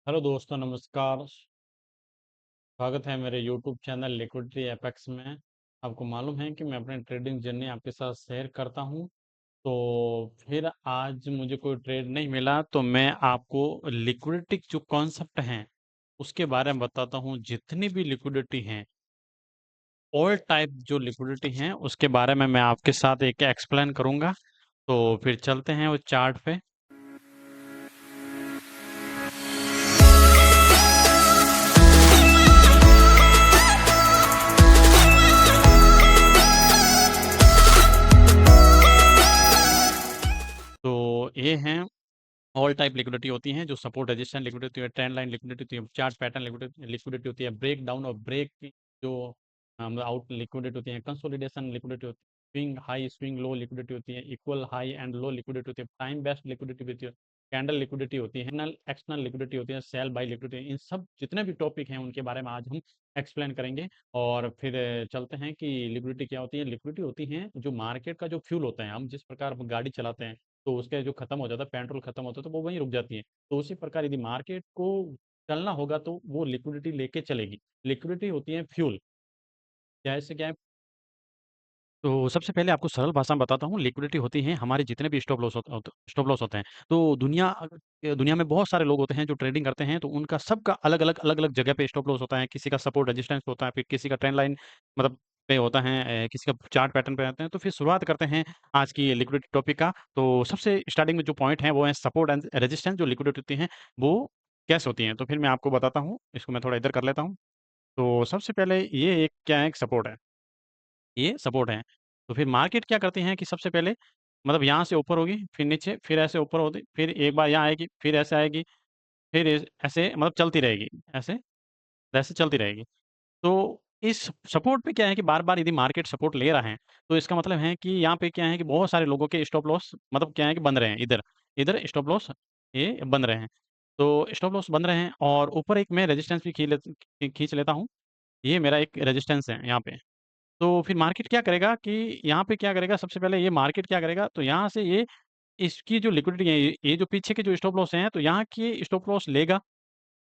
Hello दोस्तों, नमस्कार। स्वागत है मेरे यूट्यूब चैनल लिक्विडिटी एपेक्स में। आपको मालूम है कि मैं अपनी ट्रेडिंग जर्नी आपके साथ शेयर करता हूं। तो फिर आज मुझे कोई ट्रेड नहीं मिला तो मैं आपको लिक्विडिटी जो कॉन्सेप्ट हैं उसके बारे में बताता हूं। जितनी भी लिक्विडिटी हैं, ऑल टाइप जो लिक्विडिटी हैं उसके बारे में मैं आपके साथ एक एक्सप्लेन करूंगा। तो फिर चलते हैं उस चार्ट पे। तो ये हैं ऑल टाइप लिक्विडिटी होती हैं, जो सपोर्ट रेजिस्टेंस लिक्विडिटी होती है, ट्रेंड लाइन लिक्विडिटी होती है, चार्ट पैटर्न लिक्विडिटी लिक्विडिटी होती है, ब्रेक डाउन और ब्रेक जो आउट लिक्विडिटी होती है, कंसोलिडेशन लिक्विडिटी होती है, swing high swing low liquidity होती है, equal high and low liquidity होती है, टाइम बेस्ड लिक्विडिटी होती है, कैंडल लिक्विडिटी होती है, एक्सटर्नल लिक्विडिटी होती है, सेल बाय लिक्विडिटी। इन सब जितने भी टॉपिक हैं उनके बारे में आज हम एक्सप्लेन करेंगे। और फिर चलते हैं कि लिक्विडिटी क्या होती है। लिक्विडिटी होती है जो मार्केट का जो फ्यूल होता है। हम जिस प्रकार गाड़ी चलाते हैं तो उसके जो खत्म हो जाता है, पेट्रोल खत्म होता है तो वो वहीं रुक जाती है। तो उसी प्रकार यदि मार्केट को चलना होगा तो वो लिक्विडिटी लेके चलेगी। लिक्विडिटी होती है फ्यूल। जैसे क्या है, तो सबसे पहले आपको सरल भाषा में बताता हूँ। लिक्विडिटी होती है हमारे जितने भी स्टॉप लॉस होते हैं। तो दुनिया में बहुत सारे लोग होते हैं जो ट्रेडिंग करते हैं, तो उनका सबका अलग अलग जगह पे स्टॉप लॉस होता है। किसी का सपोर्ट रेजिस्टेंस होता है, फिर किसी का ट्रेंड लाइन मतलब पे होता है, किसी का चार्ट पैटर्न पे आते हैं। तो फिर शुरुआत करते हैं आज की लिक्विडिटी टॉपिक का। तो सबसे स्टार्टिंग में जो पॉइंट है वो है सपोर्ट एंड रेजिस्टेंस। जो लिक्विडिटी होती है वो कैसे होती है, तो फिर मैं आपको बताता हूँ। इसको मैं थोड़ा इधर कर लेता हूँ। तो सबसे पहले ये एक क्या है, एक सपोर्ट है। ये सपोर्ट है। तो फिर मार्केट क्या करती है कि सबसे पहले मतलब यहाँ से ऊपर होगी, फिर नीचे, फिर ऐसे ऊपर होगी, फिर एक बार यहाँ आएगी, फिर ऐसे आएगी, फिर ऐसे मतलब चलती रहेगी, ऐसे ऐसे चलती रहेगी। तो इस सपोर्ट पे क्या है कि बार-बार यदि मार्केट सपोर्ट ले रहा है, तो इसका मतलब है कि यहाँ पे क्या है कि बहुत सारे लोगों के स्टॉप लॉस मतलब क्या है कि बन रहे हैं इधर। इधर स्टॉप लॉस ये बन रहे हैं। तो स्टॉप लॉस बन रहे हैं और ऊपर एक मैं रेजिस्टेंस भी खींच लेता हूँ। ये मेरा एक रेजिस्टेंस है यहाँ पे। तो फिर मार्केट क्या करेगा कि यहाँ पे क्या करेगा, सबसे पहले ये मार्केट क्या करेगा, तो यहाँ से ये इसकी जो लिक्विडिटी है, ये जो पीछे के जो स्टॉप लॉस हैं, तो यहाँ की स्टॉप लॉस लेगा।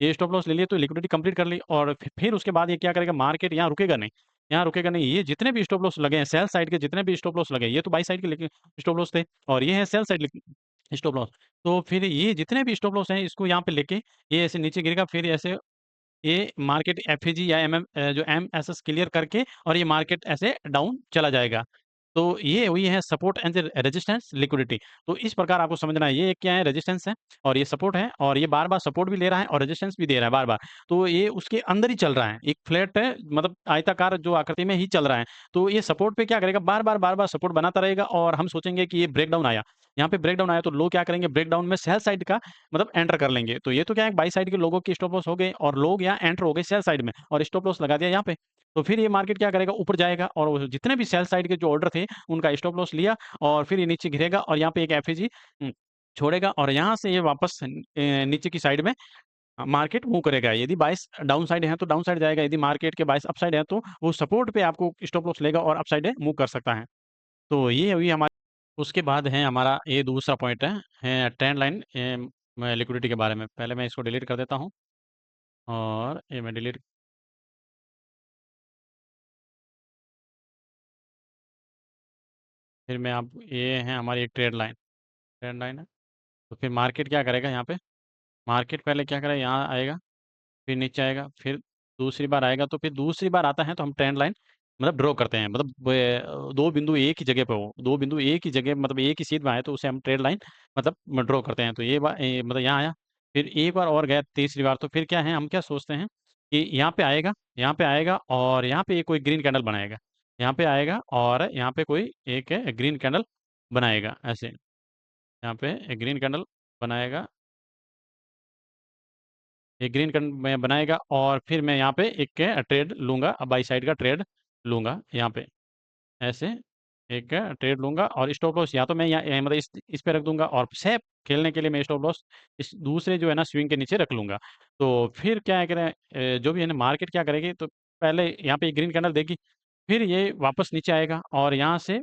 ये स्टॉप लॉस ले लिए तो लिक्विडिटी कंप्लीट कर ली और फिर उसके बाद ये क्या करेगा, मार्केट यहाँ रुकेगा नहीं। यहाँ रुकेगा नहीं। ये जितने भी स्टॉप लॉस लगे हैं, सेल साइड के जितने भी स्टॉप लॉस लगे हैं, ये तो बाई साइड के स्टॉप लॉस थे और ये है सेल साइड स्टॉप लॉस। तो फिर ये जितने भी स्टॉप लॉस हैं इसको यहाँ पे लेके ये ऐसे नीचे गिरेगा, फिर ऐसे ये मार्केट एफईजी या जो एमएसएस क्लियर करके और ये मार्केट ऐसे डाउन चला जाएगा। तो ये वही है सपोर्ट एंड रेजिस्टेंस लिक्विडिटी। तो इस प्रकार आपको समझना है ये क्या है, रेजिस्टेंस है और ये सपोर्ट है और ये बार-बार सपोर्ट भी ले रहा है और रेजिस्टेंस भी दे रहा है बार-बार। तो ये उसके अंदर ही चल रहा है। एक फ्लैट है मतलब आयताकार जो आकृति में ही चल रहा है। तो ये सपोर्ट पे क्या करेगा, बार-बार सपोर्ट बनाता रहेगा और हम सोचेंगे कि ये ब्रेकडाउन आया। यहाँ पे ब्रेकडाउन आया तो लोग क्या करेंगे, ब्रेकडाउन में सेल साइड का मतलब एंटर कर लेंगे। तो ये तो क्या है, बाई साइड के लोगों की स्टॉप लॉस हो गए और लोग यहाँ एंटर हो गए सेल साइड में और स्टॉप लॉस लगा दिया यहाँ पे। तो फिर ये मार्केट क्या करेगा, ऊपर जाएगा और वो जितने भी सेल साइड के जो ऑर्डर थे उनका स्टॉप लॉस लिया और फिर ये नीचे गिरेगा और यहाँ पे एक एफईजी छोड़ेगा और यहाँ से ये वापस नीचे की साइड में मार्केट मूव करेगा। यदि बाइस डाउन साइड है तो डाउन साइड जाएगा, यदि मार्केट के बाइस अप साइड है तो वो सपोर्ट पे आपको स्टॉप लॉस लेगा और अप साइड मूव कर सकता है। तो ये हुई हमारी। उसके बाद है हमारा ये दूसरा पॉइंट है ट्रेंड लाइन लिक्विडिटी के बारे में। पहले मैं इसको डिलीट कर देता हूँ और ये मैं डिलीट फिर मैं आप ये है हमारी एक ट्रेंड लाइन है। तो फिर मार्केट क्या करेगा यहाँ पे, मार्केट पहले क्या करेगा, यहाँ आएगा, फिर नीचे आएगा, फिर दूसरी बार आएगा। तो फिर दूसरी बार आता है तो हम ट्रेंड लाइन मतलब ड्रॉ करते हैं। मतलब दो बिंदु एक ही जगह पे हो, दो बिंदु एक ही जगह मतलब एक ही सीध में आए तो उसे हम ट्रेंड लाइन मतलब ड्रॉ करते हैं। तो मतलब यहाँ आया, फिर एक बार और गया तीसरी बार। तो फिर क्या है, हम क्या सोचते हैं कि यहाँ पे आएगा, यहाँ पे आएगा और यहाँ पे कोई ग्रीन कैंडल बनाएगा। यहाँ पे आएगा और यहाँ पे कोई एक ग्रीन कैंडल बनाएगा ऐसे। यहाँ पे एक ग्रीन कैंडल बनाएगा, ये ग्रीन में बनाएगा और फिर मैं यहाँ पे एक ट्रेड लूँगा, बाई साइड का ट्रेड लूँगा यहाँ पे ऐसे एक ट्रेड लूँगा और स्टॉप लॉस या तो मैं यहाँ मतलब इस पे रख दूँगा और सेफ खेलने के लिए मैं स्टॉप लॉस इस दूसरे जो है ना स्विंग के नीचे रख लूँगा। तो फिर क्या है करें, जो भी है ना मार्केट क्या करेगी, तो पहले यहाँ पे ग्रीन कैंडल देगी, फिर ये वापस नीचे आएगा और यहाँ से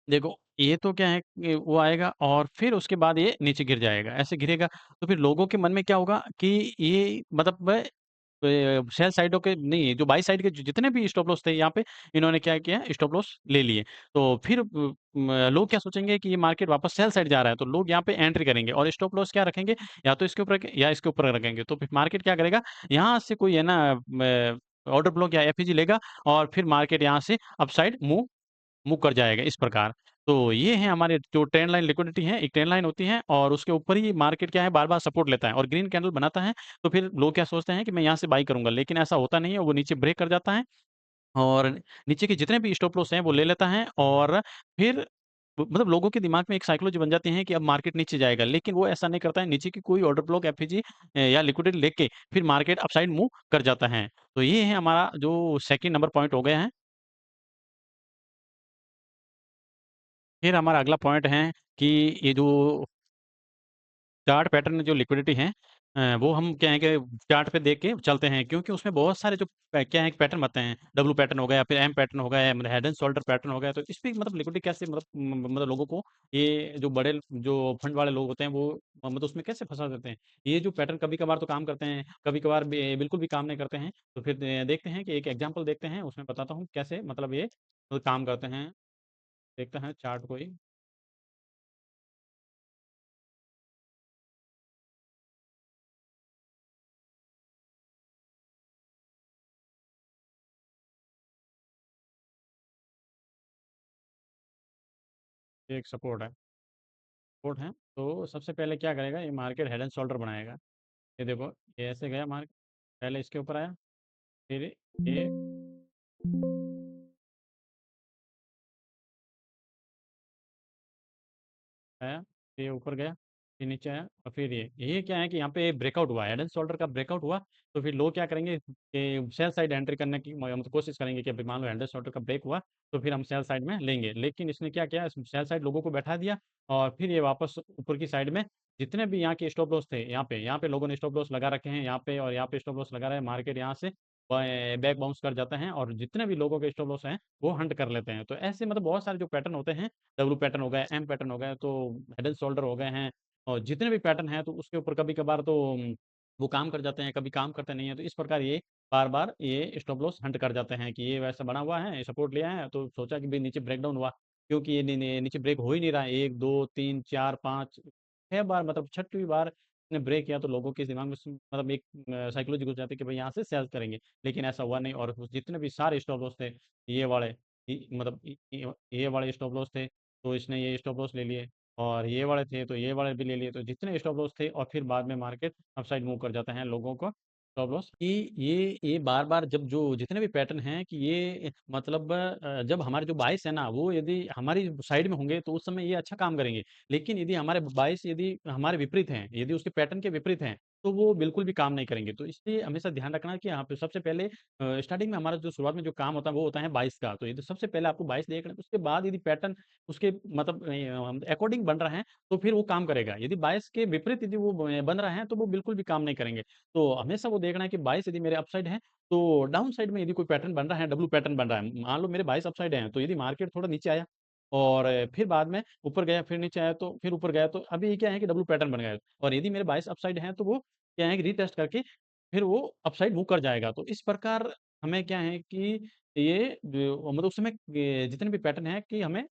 देखो ये तो क्या है कि वो आएगा और फिर उसके बाद ये नीचे गिर जाएगा, ऐसे गिरेगा तो फिर लोगों के मन में क्या होगा कि ये मतलब सेल साइडों के नहीं, जो बाई साइड के जितने भी स्टॉप लॉस थे यहाँ पे इन्होंने क्या किया स्टॉप लॉस ले लिए। तो फिर लोग क्या सोचेंगे कि ये मार्केट वापस सेल साइड जा रहा है, तो लोग यहाँ पे एंट्री करेंगे और स्टॉप लॉस क्या रखेंगे, या तो इसके ऊपर या इसके ऊपर रखेंगे। तो फिर मार्केट क्या करेगा, यहाँ से कोई है ना ऑर्डर ब्लॉक या एफईजी लेगा और फिर मार्केट यहाँ से अपसाइड मूव मूव कर जाएगा इस प्रकार। तो ये है हमारे जो ट्रेंड लाइन लिक्विडिटी है, एक ट्रेंड लाइन होती है और उसके ऊपर ही मार्केट क्या है बार-बार सपोर्ट लेता है और ग्रीन कैंडल बनाता है, तो फिर लोग क्या सोचते हैं कि मैं यहाँ से बाय करूँगा, लेकिन ऐसा होता नहीं है, वो नीचे ब्रेक कर जाता है और नीचे के जितने भी स्टॉप लॉस हैं वो ले लेता है और फिर मतलब लोगों के दिमाग में एक साइकोलॉजी बन जाती है कि अब मार्केट नीचे जाएगा, लेकिन वो ऐसा नहीं करता है, नीचे की कोई ऑर्डर ब्लॉक एफईजी या लिक्विडिटी लेके फिर मार्केट अपसाइड मूव कर जाता है। तो ये है हमारा जो सेकंड नंबर पॉइंट हो गया है। फिर हमारा अगला पॉइंट है कि ये जो चार्ट पैटर्न में जो लिक्विडिटी है वो हम क्या है कि चार्ट पे देख के चलते हैं, क्योंकि उसमें बहुत सारे जो क्या है पैटर्न बनते हैं, डब्ल्यू पैटर्न हो गया, फिर एम पैटर्न हो गया, मतलब हेड एंड शोल्डर पैटर्न हो गया। तो इस पे मतलब लिक्विडिटी कैसे मतलब मतलब लोगों को ये जो बड़े जो फंड वाले लोग होते हैं वो मतलब उसमें कैसे फंसा देते हैं। ये जो पैटर्न कभी कभार तो काम करते हैं, कभी कभार बिल्कुल भी काम नहीं करते हैं। तो फिर देखते हैं कि एक एग्जाम्पल देखते हैं, उसमें बताता हूँ कैसे मतलब ये काम करते हैं। देखते हैं चार्ट को ही। एक सपोर्ट है, सपोर्ट है। तो सबसे पहले क्या करेगा, ये मार्केट हेड एंड शोल्डर बनाएगा। ये देखो, ये ऐसे गया मार्केट, पहले इसके ऊपर आया, फिर ये आया, फिर ये ऊपर गया, फिर नीचे आया और फिर ये क्या है कि यहाँ पे ब्रेकआउट हुआ, हेड एंड शोल्डर का ब्रेकआउट हुआ। तो फिर लोग क्या करेंगे कि सेल साइड एंट्री करने की मतलब कोशिश करेंगे कि अभी मान लो हेड एंड शोल्डर का ब्रेक हुआ तो फिर हम सेल साइड में लेंगे, लेकिन इसने क्या किया, सेल साइड लोगों को बैठा दिया और फिर ये वापस ऊपर की साइड में जितने भी यहाँ के स्टॉप लॉस थे, यहाँ पे लोगों ने स्टॉप लॉस लगा रखे हैं, यहाँ पे और यहाँ पे स्टॉप लॉस लगा रहे हैं, मार्केट यहाँ से बैक बाउंस कर जाता है और जितने भी लोगों के स्टॉप लॉस हैं वो हंट कर लेते हैं। तो ऐसे मतलब बहुत सारे जो पैटर्न होते हैं, डब्ल्यू पैटर्न हो गए, एम पैटर्न हो गए, तो हेड एंड शोल्डर हो गए हैं और जितने भी पैटर्न हैं तो उसके ऊपर कभी-कभार तो वो काम कर जाते हैं, कभी काम करते नहीं हैं। तो इस प्रकार ये बार-बार ये स्टॉप लॉस हंट कर जाते हैं कि ये वैसा बना हुआ है, सपोर्ट लिया है तो सोचा कि भई नीचे ब्रेकडाउन हुआ, क्योंकि ये नीचे ब्रेक हो ही नहीं रहा है। 1, 2, 3, 4, 5, 6 बार मतलब 6वीं बार इसने ब्रेक किया तो लोगों के दिमाग में मतलब एक साइकोलॉजी घुस जाती है कि भई यहाँ से सेल करेंगे। लेकिन ऐसा हुआ नहीं और जितने भी सारे स्टॉप लॉस थे, ये वाले मतलब ये वाले स्टॉप लॉस थे, तो इसने ये स्टॉप लॉस ले लिए और ये वाले थे तो ये वाले भी ले लिए। तो जितने स्टॉप लॉस थे और फिर बाद में मार्केट अपसाइड मूव कर जाते हैं लोगों को स्टॉप लॉस कि ये बार-बार जब जो जितने भी पैटर्न हैं कि ये मतलब जब हमारे जो बायस है ना वो यदि हमारी साइड में होंगे तो उस समय ये अच्छा काम करेंगे। लेकिन यदि हमारे बायस यदि हमारे विपरीत हैं, यदि उसके पैटर्न के विपरीत हैं, तो वो बिल्कुल भी काम नहीं करेंगे। तो इसलिए हमेशा ध्यान रखना कि यहाँ पे सबसे पहले स्टार्टिंग में हमारा जो शुरुआत में जो काम होता है वो होता है बायस का। तो यदि सबसे पहले आपको बायस देखना है, उसके बाद यदि पैटर्न उसके मतलब अकॉर्डिंग बन रहा है तो फिर वो काम करेगा। यदि बायस के विपरीत यदि वो बन रहा है तो वो बिल्कुल भी काम नहीं करेंगे। तो हमेशा वो देखना है कि बायस यदि मेरे अपसाइड है तो डाउन साइड में यदि कोई पैटर्न बन रहा है, डब्ल्यू पैटर्न बन रहा है, मान लो मेरे बायस अपसाइड है तो यदि मार्केट थोड़ा नीचे आया और फिर बाद में ऊपर गया, फिर नीचे आया तो फिर ऊपर गया, तो अभी ये क्या है कि डब्ल्यू पैटर्न बन गया है। और यदि मेरे बायस अपसाइड है तो वो क्या है कि रीटेस्ट करके फिर वो अपसाइड मूव कर जाएगा। तो इस प्रकार हमें क्या है कि ये जो मतलब उस समय जितने भी पैटर्न हैं कि हमें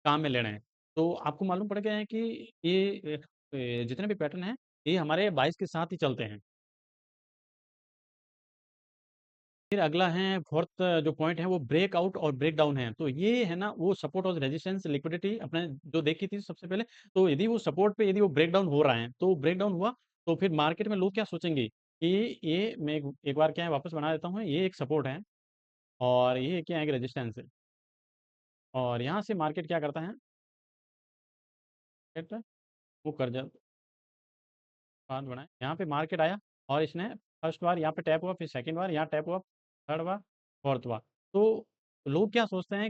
काम में लेना है। तो आपको मालूम पड़ गया है कि ये जितने भी पैटर्न हैं, ये हमारे 22 के साथ ही चलते हैं। फिर अगला है 4th जो पॉइंट है वो ब्रेकआउट और ब्रेकडाउन है। तो ये है ना वो सपोर्ट और रेजिस्टेंस लिक्विडिटी अपने जो देखी थी सबसे पहले। तो यदि वो सपोर्ट पे यदि वो ब्रेकडाउन हो रहा है, तो ब्रेकडाउन हुआ तो फिर मार्केट में लोग क्या सोचेंगे कि ये मैं एक बार क्या है वापस बना देता हूँ, ये एक सपोर्ट है और ये क्या है कि रेजिस्टेंस है। और यहाँ से मार्केट क्या करता है, वो कर जा बाँध बनाए। यहाँ पे मार्केट आया और इसने फर्स्ट बार यहाँ पे टैप हुआ, फिर सेकंड बार यहाँ टैप हुआ, थर्ड बार, फोर्थ बार। तो लोग क्या सोचते हैं,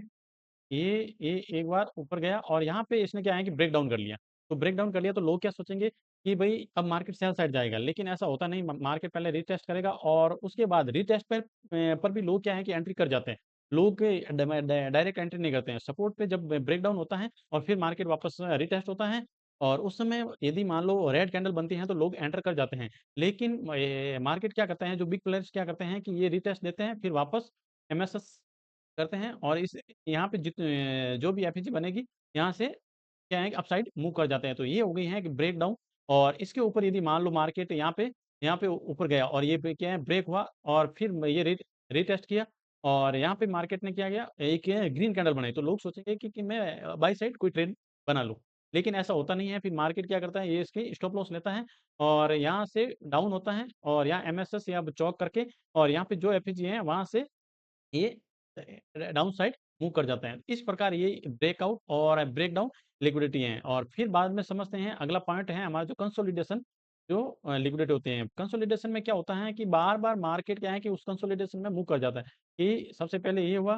ये एक बार ऊपर गया और यहाँ पे इसने क्या है कि ब्रेक डाउन कर लिया। तो ब्रेक डाउन कर लिया तो लोग क्या सोचेंगे कि भई अब मार्केट सेल साइड जाएगा, लेकिन ऐसा होता नहीं। मार्केट पहले रीटेस्ट करेगा और उसके बाद रीटेस्ट पर भी लोग क्या है कि एंट्री कर जाते हैं। लोग डायरेक्ट एंट्री नहीं करते हैं। सपोर्ट पे जब ब्रेकडाउन होता है और फिर मार्केट वापस रिटेस्ट होता है और उस समय यदि मान लो रेड कैंडल बनती है तो लोग एंटर कर जाते हैं। लेकिन मार्केट क्या करता है, जो बिग प्लेयर्स क्या करते हैं कि ये रिटेस्ट देते हैं फिर वापस एमएसएस करते हैं और इस यहाँ पे जो भी एफईजी बनेगी यहाँ से क्या है कि अपसाइड मूव कर जाते हैं। तो ये हो गई है कि ब्रेक डाउन। और इसके ऊपर यदि मान लो मार्केट यहाँ पे ऊपर गया और ये क्या है ब्रेक हुआ और फिर ये रीटेस्ट किया और यहाँ पे मार्केट ने क्या किया, एक ग्रीन कैंडल बनाई, तो लोग सोचेंगे कि मैं बाई साइड कोई ट्रेड बना लूँ। लेकिन ऐसा होता नहीं है। फिर मार्केट क्या करता है, ये इसके स्टॉप लॉस लेता है और यहाँ से डाउन होता है और यहाँ एमएसएस या चौक करके और यहाँ पे जो एफईजी है वहां से ये डाउन साइड मूव कर जाते हैं। इस प्रकार ये ब्रेकआउट और ब्रेकडाउन लिक्विडिटी है। और फिर बाद में समझते हैं अगला पॉइंट है हमारा जो कंसोलिडेशन, जो लिक्विडिटी होते हैं। कंसोलिडेशन में क्या होता है कि बार बार मार्केट क्या है कि उस कंसोलिडेशन में मूव कर जाता है कि सबसे पहले ये हुआ,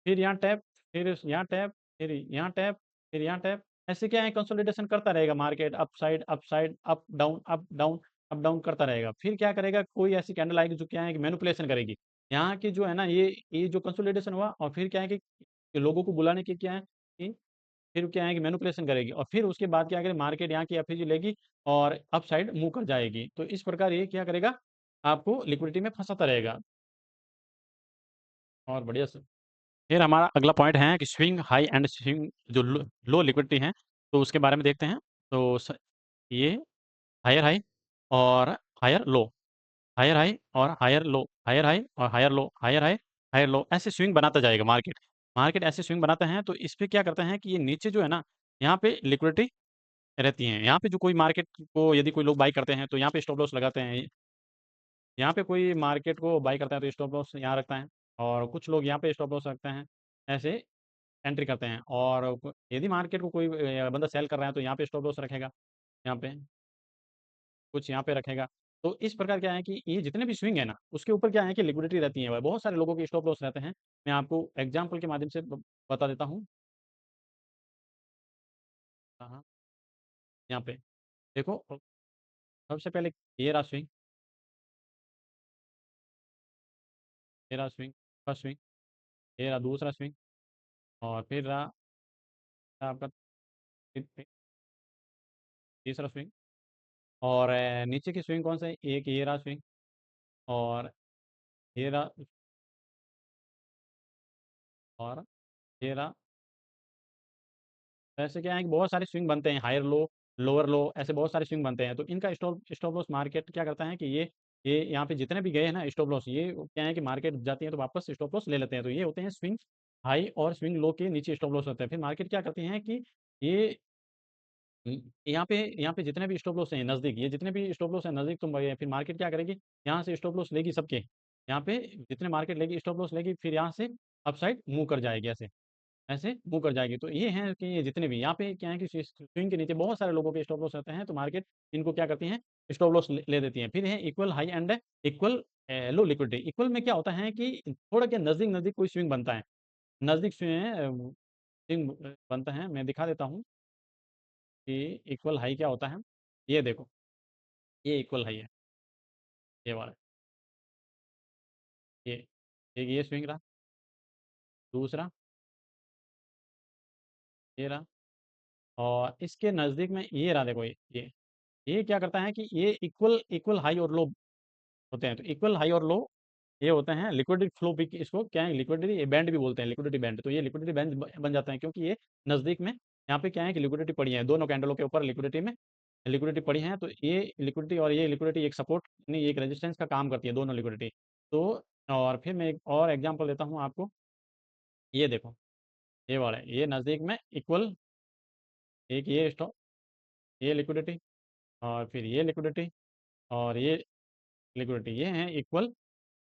फिर यहाँ टैप, फिर यहाँ टैप, फिर यहाँ टैप, फिर यहाँ टैप। ऐसे क्या है कंसोलिडेशन करता रहेगा market, up side up side, up down up down up down करता रहेगा। फिर क्या करेगा, कोई ऐसी कैंडल आएगी जो क्या है कि मैनिपुलेशन करेगी यहाँ की जो है ना, ये जो कंसोलिडेशन हुआ और फिर क्या है कि लोगों को बुलाने की क्या है कि फिर क्या है कि मैनिपुलेशन करेगी और फिर उसके बाद क्या करेगी मार्केट यहाँ की एफईजी लेगी और अप साइड मूव कर जाएगी। तो इस प्रकार ये क्या करेगा, आपको लिक्विडिटी में फंसाता रहेगा। और बढ़िया से फिर हमारा अगला पॉइंट है कि स्विंग हाई एंड स्विंग जो लो लिक्विडिटी है, तो उसके बारे में देखते हैं। तो ये हायर हाई और हायर लो, हायर हाई और हायर लो, हायर हाई और higher low, higher high higher low, ऐसे स्विंग बनाता जाएगा मार्केट। मार्केट ऐसे स्विंग बनाते हैं तो इस पे क्या करते हैं कि ये नीचे जो है ना, यहाँ पे लिक्विडिटी रहती है। यहाँ पे जो कोई मार्केट को यदि कोई लोग बाई करते हैं तो यहाँ पे स्टॉप लॉस लगाते हैं। यहाँ पे कोई मार्केट को बाई करता है तो स्टॉप लॉस यहाँ रखता है और कुछ लोग यहाँ पे स्टॉप लॉस रखते हैं, ऐसे एंट्री करते हैं। और यदि मार्केट को कोई बंदा सेल कर रहा है तो यहाँ पे स्टॉप लॉस रखेगा, यहाँ पे कुछ यहाँ पे रखेगा। तो इस प्रकार क्या है कि ये जितने भी स्विंग है ना उसके ऊपर क्या है कि लिक्विडिटी रहती है, बहुत सारे लोगों के स्टॉप लॉस रहते हैं। मैं आपको एग्जाम्पल के माध्यम से बता देता हूँ। हाँ हाँ, यहाँ पे देखो, सबसे पहले ये रहा स्विंग, ये रहा स्विंग, फर्स्ट स्विंग, ये रहा दूसरा स्विंग और फिर रहा आपका तीसरा स्विंग। और नीचे की स्विंग कौन सा है, एक ये रहा स्विंग और ये रहा और ये रहा। तो ऐसे क्या है कि बहुत सारे स्विंग बनते हैं, हायर लो, लोअर लो, ऐसे बहुत सारे स्विंग बनते हैं। तो इनका स्टॉप स्टॉप लॉस मार्केट क्या करता है कि ये यहाँ पे जितने भी गए हैं ना स्टॉप लॉस, ये क्या है कि मार्केट जाती है तो वापस स्टॉप लॉस ले लेते हैं। तो ये होते हैं स्विंग हाई और स्विंग लो के नीचे स्टॉप लॉस होते हैं। फिर मार्केट क्या करती है कि ये यहाँ पे जितने भी स्टॉप लॉस हैं नज़दीक, ये जितने भी स्टॉप लॉस हैं नज़दीक, तो फिर मार्केट क्या करेगी, यहाँ से स्टॉप लॉस लेगी सबके, यहाँ पे जितने मार्केट लेगी स्टॉप लॉस लेगी, फिर यहाँ से अपसाइड मूव कर जाएगी, ऐसे ऐसे मूव कर जाएगी। तो ये है कि ये जितने भी यहाँ पे क्या है कि स्विंग के नीचे बहुत सारे लोगों के स्टॉप लॉस रहते हैं, तो मार्केट इनको क्या करती है, स्टॉप लॉस ले देती है। फिर है equal high and equal low liquidity. Equal में क्या होता है कि थोड़ा क्या नज़दीक नज़दीक कोई स्विंग बनता है, नज़दीक स्विंग बनता है। मैं दिखा देता हूँ कि इक्वल हाई क्या होता है। ये देखो, ये इक्वल हाई है, ये वाला, ये एक ये स्विंग रहा, दूसरा ये रहा और इसके नज़दीक में ये रहा, देखो ये क्या करता है कि ये इक्वल इक्वल हाई और लो होते हैं। तो इक्वल हाई और लो ये होते हैं लिक्विडिटी फ्लो पिक, इसको क्या है लिक्विडिटी बैंड भी बोलते हैं, लिक्विडिटी बैंड। तो ये लिक्विडिटी बैंड बन जाता है क्योंकि ये नज़दीक में यहाँ पे क्या है कि लिक्विडिटी पड़ी है, दोनों कैंडलों के ऊपर लिक्विडिटी में लिक्विडिटी पड़ी है। तो ये लिक्विडिटी और ये लिक्विडिटी एक सपोर्ट नहीं एक रेजिस्टेंस का काम करती है, दोनों लिक्विडिटी। तो और फिर मैं एक और एग्जांपल देता हूँ आपको। ये देखो, ये वाला है, ये नज़दीक में इक्वल, एक ये स्टॉक, ये लिक्विडिटी और फिर ये लिक्विडिटी और ये लिक्विडिटी, ये है इक्वल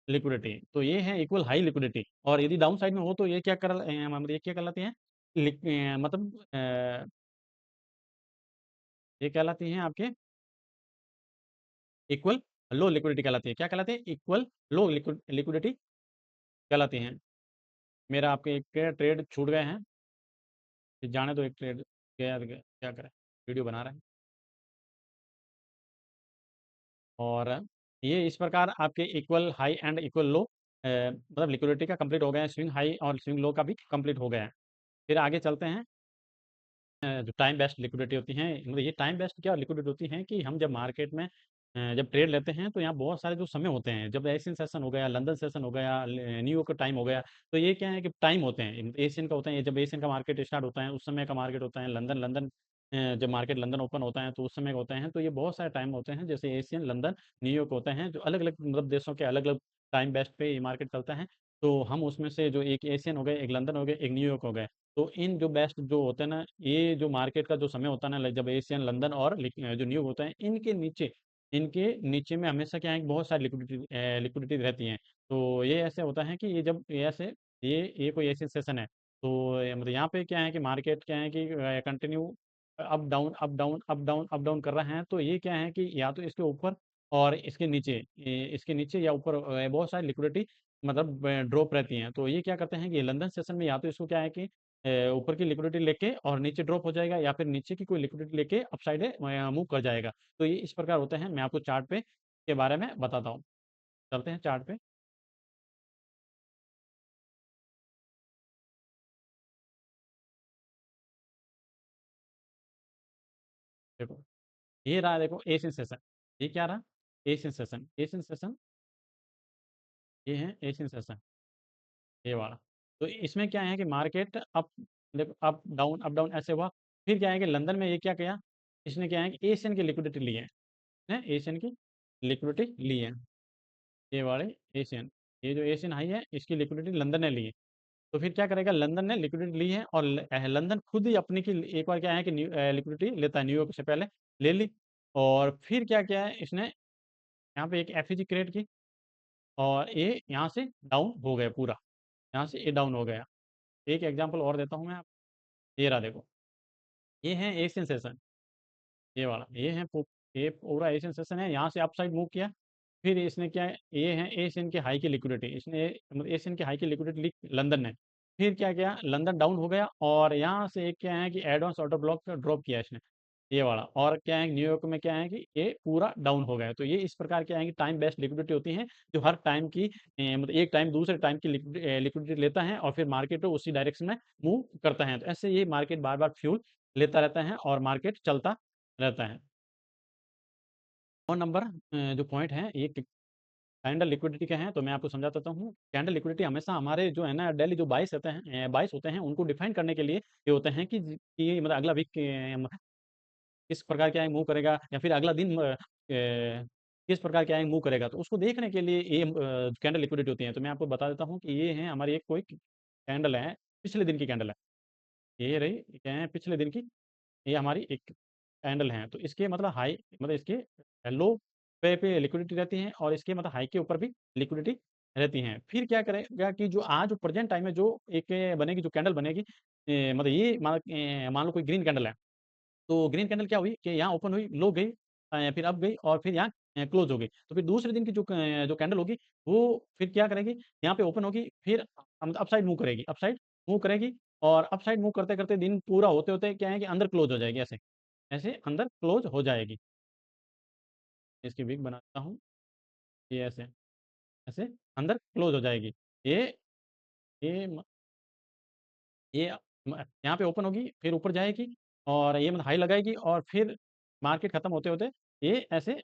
लिक्विडिटी। तो ये है इक्वल हाई लिक्विडिटी। और यदि डाउन साइड में हो तो ये क्या कहलाती हैं, मतलब ये कहलाती हैं आपके इक्वल लो लिक्विडिटी कहलाती है। क्या कहलाती है, इक्वल लो लिक्विडिटी कहलाती हैं। मेरा आपके एक ट्रेड छूट गए हैं, फिर जाने दो, एक ट्रेड गया गया, क्या करें, वीडियो बना रहे हैं। और ये इस प्रकार आपके इक्वल हाई एंड इक्वल लो मतलब लिक्विडिटी का कंप्लीट हो गया है, स्विंग हाई और स्विंग लो का भी कंप्लीट हो गया है। फिर आगे चलते हैं। जो टाइम बेस्ड लिक्विडिटी होती हैं, मतलब ये टाइम बेस्ड क्या लिक्विडिटी होती हैं कि हम जब मार्केट में जब ट्रेड लेते हैं तो यहाँ बहुत सारे जो समय होते हैं, जब एशियन सेशन हो गया, लंदन सेशन हो गया, न्यूयॉर्क का टाइम हो गया, तो ये क्या है कि टाइम होते हैं एशियन का होता है, जब एशियन का मार्केट स्टार्ट होता है उस समय का मार्केट होता है, लंदन लंदन जब मार्केट लंदन ओपन होता है तो उस समय का होते हैं। तो ये बहुत सारे टाइम होते हैं, जैसे एशियन, लंदन, न्यूयॉर्क होते हैं, जो अलग अलग मतलब देशों के अलग अलग टाइम बेस्ड पे ये मार्केट चलता है। तो हम उसमें से जो एक एशियन हो गए, एक लंदन हो गए, एक न्यूयॉर्क हो गए, तो इन जो बेस्ट जो होते हैं ना, ये जो मार्केट का जो समय होता है ना, जब एशियन, लंदन और जो न्यू होता है, इनके नीचे में हमेशा क्या है कि बहुत सारी लिक्विडिटी रहती हैं। तो ये ऐसे होता है कि ये जब ये ऐसे ये कोई एशियन सेशन है, तो मतलब यहाँ पे क्या है कि मार्केट क्या है कि continue up down up down up down up down कर रहे हैं। तो ये क्या है कि या तो इसके ऊपर और इसके नीचे या ऊपर बहुत सारी लिक्विडिटी मतलब ड्रॉप रहती हैं। तो ये क्या करते हैं कि लंदन सेशन में या तो इसको क्या है कि ऊपर की लिक्विडिटी लेके और नीचे ड्रॉप हो जाएगा, या फिर नीचे की कोई लिक्विडिटी लेके अपसाइड मूव कर जाएगा। तो ये इस प्रकार होते हैं। मैं आपको चार्ट पे के बारे में बताता हूँ। चलते हैं चार्ट पे। देखो, ये रहा, देखो एशियन सेशन। ये क्या रहा? Asian session. ये है एशियन सेशन, ये वाला। तो इसमें क्या है कि मार्केट अप, देखो अप डाउन ऐसे हुआ। फिर क्या है कि लंदन में ये क्या किया, इसने क्या है कि एशियन की लिक्विडिटी ली है एशियन की लिक्विडिटी ली है, ये वाले एशियन। ये जो एशियन हाई है इसकी लिक्विडिटी लंदन ने ली है। तो फिर क्या करेगा, लंदन ने लिक्विडिटी ली है और लंदन खुद ही अपनी की एक बार क्या है कि लिक्विडिटी लेता है, न्यूयॉर्क से पहले ले ली। और फिर क्या किया है इसने, यहाँ पे एक एफईजी क्रिएट की, और ये यहाँ से डाउन हो गया पूरा, यहाँ से ये डाउन हो गया। एक एग्जांपल और देता हूँ मैं आप। ये रहा देखो, ये है एशियन सेशन, ये वाला, ये पूरा एशियन सेशन है, यहाँ से अपसाइड मूव किया। फिर इसने क्या है, ये है एशियन के हाई की लिक्विडिटी, इसने मतलब एशियन के हाई की लिक्विडिटी ली लंदन ने। फिर क्या किया, लंदन डाउन हो गया और यहाँ से एक क्या है कि एडवांस ऑर्डर ब्लॉक ड्रॉप किया इसने, ये वाला। और क्या है न्यूयॉर्क में क्या है कि ये पूरा डाउन हो गया। तो ये इस प्रकार क्या है कि टाइम बेस्ड लिक्विडिटी होती है, जो हर टाइम की मतलब एक टाइम दूसरे टाइम की लिक्विडिटी लेता है और फिर मार्केट को उसी डायरेक्शन में मूव करता है। तो ऐसे ये मार्केट बार बार फ्यूल लेता रहता है और मार्केट चलता रहता है। और नंबर जो पॉइंट है ये कैंडल लिक्विडिटी क्या है, तो मैं आपको समझा देता हूँ। कैंडल लिक्विडिटी हमेशा हमारे जो है ना डेली जो बाइस होते हैं उनको डिफाइन करने के लिए ये होते हैं कि मतलब अगला वीक किस प्रकार क्या है मूव करेगा, या फिर अगला दिन किस प्रकार क्या है मूव करेगा, तो उसको देखने के लिए ये कैंडल लिक्विडिटी होती है। तो मैं आपको बता देता हूँ कि ये है हमारी एक कोई कैंडल है, पिछले दिन की कैंडल है। ये रही, क्या है पिछले दिन की, ये हमारी एक कैंडल है। तो इसके मतलब हाई, मतलब इसके लो पे लिक्विडिटी रहती है और इसके मतलब हाई के ऊपर भी लिक्विडिटी रहती है। फिर क्या करेगा कि जो आज प्रेजेंट टाइम में जो एक बनेगी, जो कैंडल बनेगी, मतलब ये मान लो कोई ग्रीन कैंडल है। तो ग्रीन कैंडल क्या हुई कि यहाँ ओपन हुई, लो गई, फिर अप गई और फिर यहाँ क्लोज हो गई। तो फिर दूसरे दिन की जो कैंडल होगी वो फिर क्या करेगी, यहाँ पे ओपन होगी, फिर अपसाइड मूव करेगी, अपसाइड मूव करेगी। और अपसाइड मूव करते करते दिन पूरा होते होते क्या है कि अंदर क्लोज हो जाएगी, ऐसे ऐसे अंदर क्लोज हो जाएगी। इसकी विग बनाता हूँ, ये ऐसे ऐसे अंदर क्लोज हो जाएगी। ये ये ये यहाँ पे ओपन होगी, फिर ऊपर जाएगी और ये मतलब हाई लगाएगी, और फिर मार्केट खत्म होते होते ये ऐसे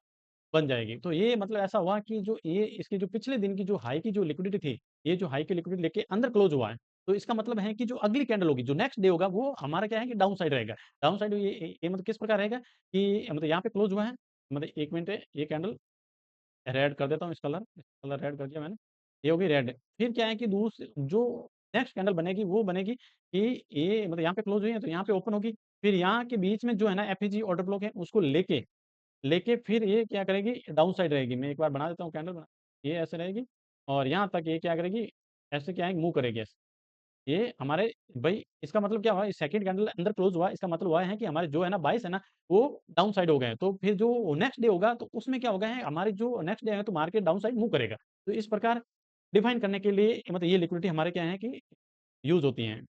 बन जाएगी। तो ये मतलब ऐसा हुआ कि जो ये इसकी जो पिछले दिन की जो हाई की जो लिक्विडिटी थी, ये जो हाई की लिक्विडिटी लेके अंदर क्लोज हुआ है। तो इसका मतलब है कि जो अगली कैंडल होगी, जो नेक्स्ट डे होगा, वो हमारा क्या है कि डाउन साइड रहेगा। डाउन साइड ये मतलब किस प्रकार रहेगा कि मतलब यहाँ पे क्लोज हुआ है, मतलब 1 मिनट है, ये कैंडल रेड कर देता हूँ, इस कलर रेड कर दिया मैंने, ये होगी रेड। फिर क्या है कि जो नेक्स्ट कैंडल बनेगी वो बनेगी कि ये मतलब यहाँ पे क्लोज हुई है तो यहाँ पे ओपन होगी। फिर यहाँ के बीच में जो है ना एफईजी ऑर्डर ब्लॉक है उसको लेके लेके फिर ये क्या करेगी, डाउन साइड रहेगी। मैं एक बार बना देता हूँ कैंडल बना, ये ऐसे रहेगी और यहाँ तक ये क्या करेगी, ऐसे क्या है मूव करेगी ऐसे। ये हमारे भाई इसका मतलब क्या हुआ, सेकंड कैंडल अंदर क्लोज हुआ, इसका मतलब हुआ है कि हमारे जो है ना बाइस है ना, वो डाउन साइड हो गए हैं। तो फिर जो नेक्स्ट डे होगा तो उसमें क्या होगा है, हमारे जो नेक्स्ट डे है तो मार्केट डाउन साइड मूव करेगा। तो इस प्रकार डिफाइन करने के लिए मतलब ये लिक्विडिटी हमारे क्या है कि यूज होती हैं।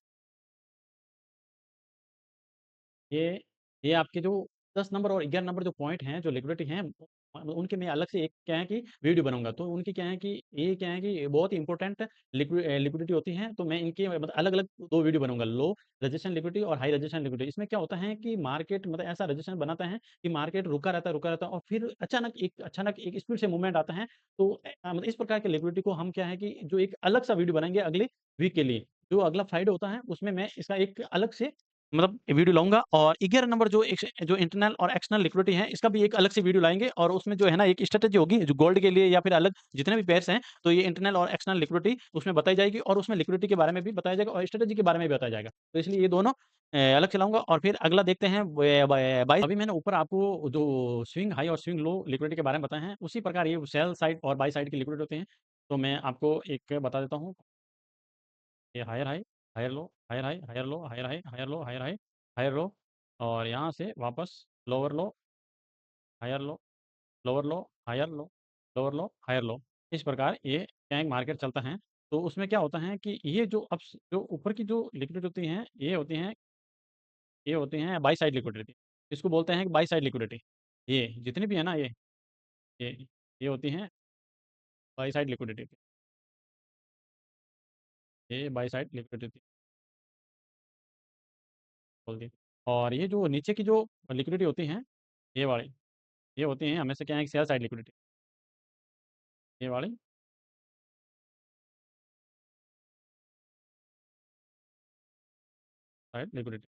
ये ये आपके जो 10 नंबर और 11 नंबर जो पॉइंट हैं, जो लिक्विडिटी हैं, उनके मैं अलग से एक क्या है कि वीडियो बनाऊँगा। तो उनकी क्या है कि ये क्या है कि बहुत ही इम्पोर्टेंट लिक्विडिटी होती है, तो मैं इनके मतलब अलग-अलग 2 वीडियो बनाऊँगा। लो रेजिस्टेंस लिक्विडिटी और हाई रेजिस्टेंस लिक्विडिटी। इसमें क्या होता है कि मार्केट मतलब ऐसा रेजिस्टेंस बनाता है कि मार्केट रुका रहता है और फिर अचानक एक स्पीड से मूवमेंट आता है। तो मतलब इस प्रकार के लिक्विडिटी को हम क्या है कि जो एक अलग सा वीडियो बनाएँगे अगले वीक के लिए। जो अगला फ्राइडे होता है, उसमें मैं इसका एक अलग से मतलब वीडियो लाऊँगा और 11 नंबर जो इंटरनल और एक्सटर्नल लिक्विडिटी है, इसका भी एक अलग से वीडियो लाएँगे और उसमें जो है ना एक स्ट्रैटेजी होगी जो गोल्ड के लिए या फिर अलग जितने भी पेयर्स हैं, तो ये इंटरनल और एक्सटर्नल लिक्विडिटी उसमें बताई जाएगी और उसमें लिक्विडिटी के बारे में भी बताया जाएगा और स्ट्रैटेजी के बारे में भी बताया जाएगा। तो इसलिए ये दोनों अलग से लाऊँगा और फिर अगला देखते हैं वे ब बाय अभी मैंने ऊपर आपको जो स्विंग हाई और स्विंग लो लिक्विडिटी के बारे में बताए हैं, उसी प्रकार ये सेल साइड और बाय साइड की लिक्विडिटी होती हैं। तो मैं आपको एक बता देता हूँ। ये higher high, higher low, higher high, higher low, higher high, higher low, higher high, higher low और यहाँ से वापस lower low, higher low, lower low, higher low, lower low, higher low. इस प्रकार ये टैंक मार्केट चलता है। तो उसमें क्या होता है कि ये जो ऊपर की जो लिक्विडिटी होती हैं, ये होती हैं बाय साइड लिक्विडिटी। इसको बोलते हैं बाय साइड लिक्विडिटी। ये जितनी भी है ना ये ये होती हैं बाय साइड लिक्विडिटी। ये बाय साइड लिक्विडिटी बोलती है। और ये जो नीचे की जो लिक्विडिटी होती हैं, ये वाली ये होती हैं हमेशा क्या है कि सेल साइड लिक्विडिटी, ये वाली side liquidity,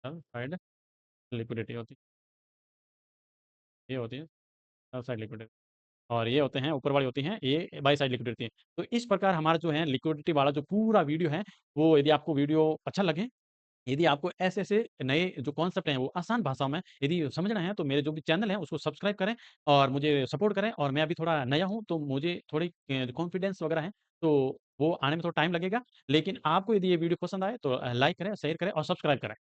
sell side liquidity होती है, ये होती है सेल साइड लिक्विडिटी और ये होते हैं ऊपर वाली होती हैं ये बाय साइड लिक्विडिटी है। तो इस प्रकार हमारा जो है लिक्विडिटी वाला जो पूरा वीडियो है, वो यदि आपको वीडियो अच्छा लगे, यदि आपको ऐसे-ऐसे नए जो कॉन्सेप्ट हैं वो आसान भाषा में यदि समझना है तो मेरे जो भी चैनल है उसको सब्सक्राइब करें और मुझे सपोर्ट करें और मैं अभी थोड़ा नया हूँ तो मुझे थोड़ी कॉन्फिडेंस वगैरह है, तो वो आने में थोड़ा टाइम लगेगा। लेकिन आपको यदि ये वीडियो पसंद आए तो लाइक करें, शेयर करें और सब्सक्राइब करें।